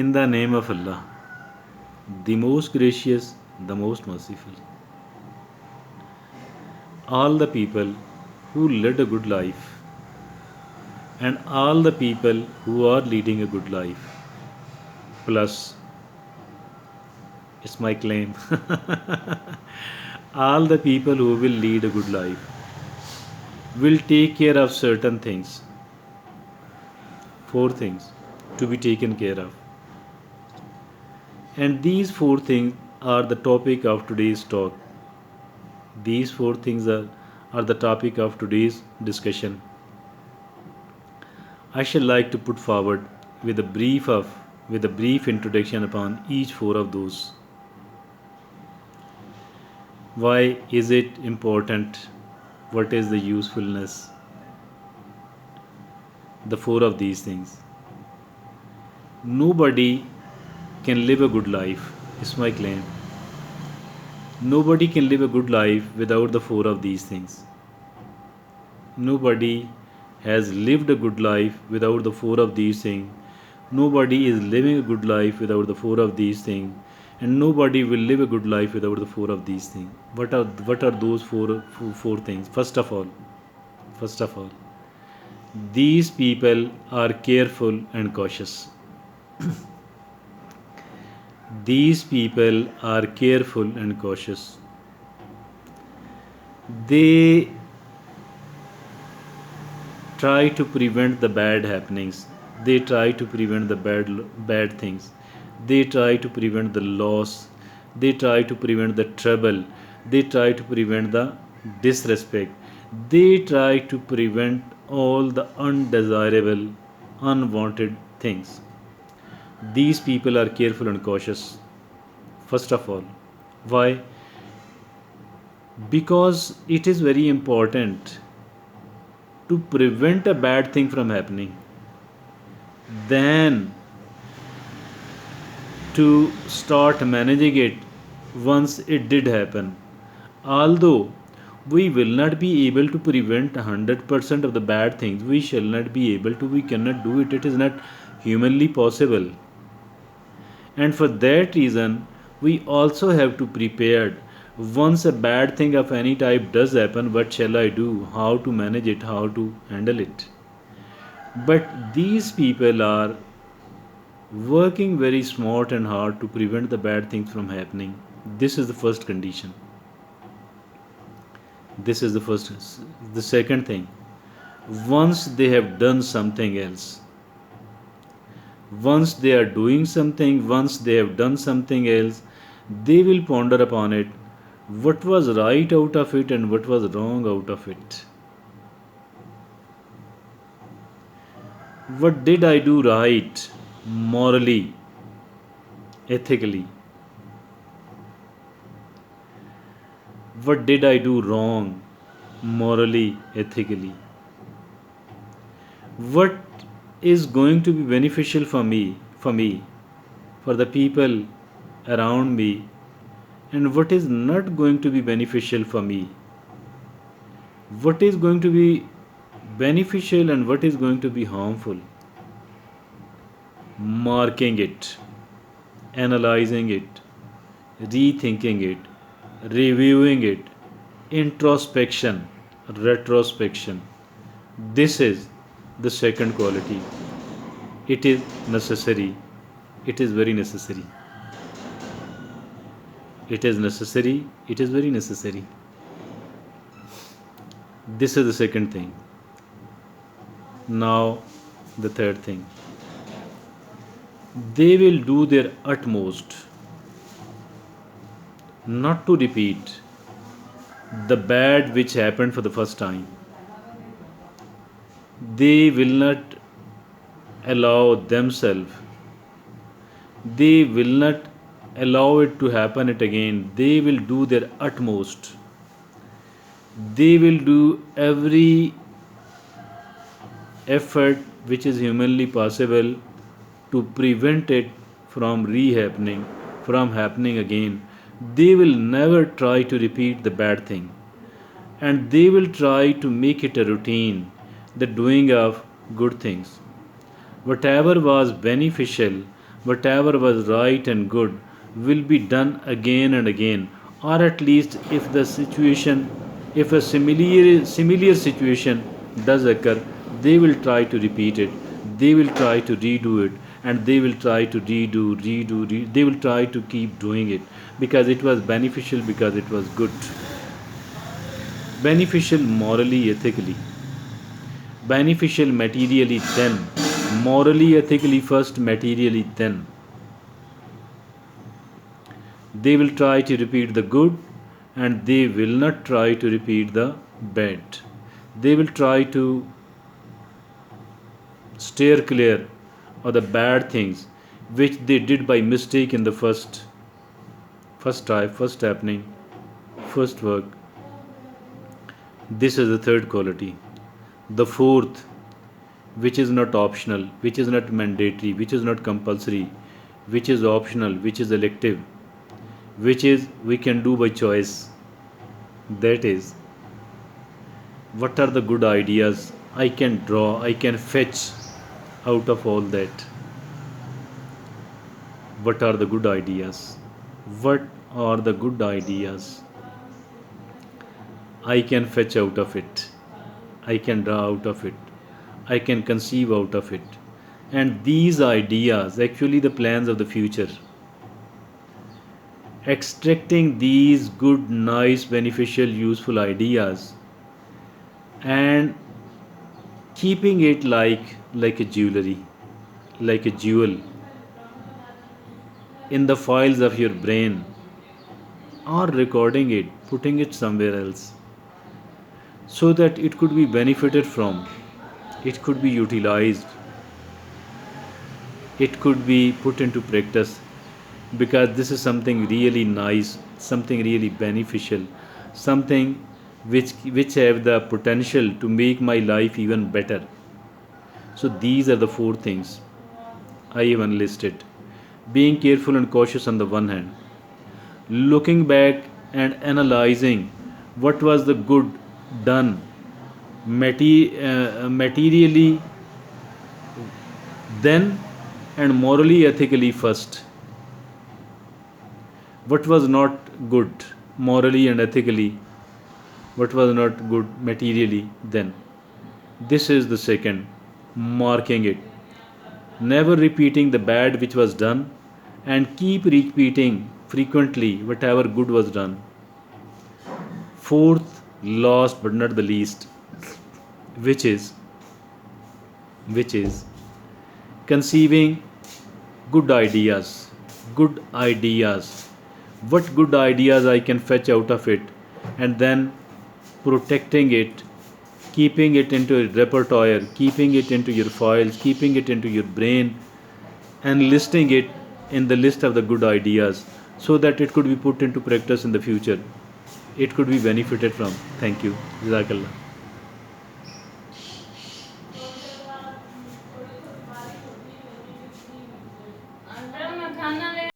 In the name of Allah, the most gracious, the most merciful. All the people who led a good life and all the people who are leading a good life, plus, it's my claim, all the people who will lead a good life will take care of certain things, four things to be taken care of. And these four things are the topic of today's talk. These four things are the topic of today's discussion. I shall like to put forward with a brief introduction upon each four of those. Why is it important? What is the usefulness? The four of these things. Nobody can live a good life, is my claim. Nobody can live a good life without the four of these things. Nobody has lived a good life without the four of these things. Nobody is living a good life without the four of these things. And nobody will live a good life without the four of these things. What are those four things? First of all, these people are careful and cautious. These people are careful and cautious. They try to prevent the bad happenings. They try to prevent the bad things. They try to prevent the loss. They try to prevent the trouble. They try to prevent the disrespect. They try to prevent all the undesirable, unwanted things. These people are careful and cautious. First of all, why? Because it is very important to prevent a bad thing from happening, then to start managing it once it did happen. Although we will not be able to prevent 100% of the bad things, we shall not be able to, we cannot do it, it is not humanly possible. And for that reason, we also have to prepare. Once a bad thing of any type does happen, what shall I do? How to manage it? How to handle it? But these people are working very smart and hard to prevent the bad things from happening. This is the first condition. This is the first. The second thing, once they have done something else, once they are doing something, once they have done something else, they will ponder upon it, what was right out of it and what was wrong out of it. What did I do right, morally, ethically? What did I do wrong, morally, ethically? What is going to be beneficial for me, for the people around me, and what is not going to be beneficial for me? What is going to be beneficial and what is going to be harmful? Marking it, analyzing it, rethinking it, reviewing it, introspection, retrospection. This is the second quality. It is necessary. It is very necessary. It is necessary. It is very necessary. This is the second thing. Now, the third thing. They will do their utmost not to repeat the bad which happened for the first time. They will not allow themselves, they will not allow it to happen it again. They will do their utmost. They will do every effort which is humanly possible to prevent it from re-happening, from happening again. They will never try to repeat the bad thing, and they will try to make it a routine, the doing of good things. Whatever was beneficial, whatever was right and good will be done again and again, or at least if a similar situation does occur, they will try to repeat it, they will try to redo it, and they will try to they will try to keep doing it because it was beneficial, because it was good. Beneficial morally, ethically. Beneficial materially, then. Morally, ethically first, materially then. They will try to repeat the good and they will not try to repeat the bad. They will try to steer clear of the bad things which they did by mistake in the first try, first happening, first work. This is the third quality. The fourth, which is not optional, which is not mandatory, which is not compulsory, which is optional, which is elective, which is we can do by choice. That is, what are the good ideas I can draw, I can fetch out of all that? What are the good ideas? What are the good ideas I can fetch out of it? I can draw out of it. I can conceive out of it. And these ideas, actually the plans of the future, extracting these good, nice, beneficial, useful ideas and keeping it like a jewelry, like a jewel in the files of your brain, or recording it, putting it somewhere else, so that it could be benefited from, it could be utilized, it could be put into practice, because this is something really nice, something really beneficial, something which have the potential to make my life even better. So these are the four things I have enlisted. Being careful and cautious on the one hand, looking back and analyzing what was the good done materially then, and morally, ethically first. What was not good morally and ethically, what was not good materially then. This is the second, marking it. Never repeating the bad which was done, and keep repeating frequently whatever good was done. Fourth, last but not the least, which is conceiving good ideas. Good ideas. What good ideas I can fetch out of it, and then protecting it, keeping it into a repertoire, keeping it into your files, keeping it into your brain, and listing it in the list of the good ideas so that it could be put into practice in the future. It could be benefited from. Thank you. Jazakallah.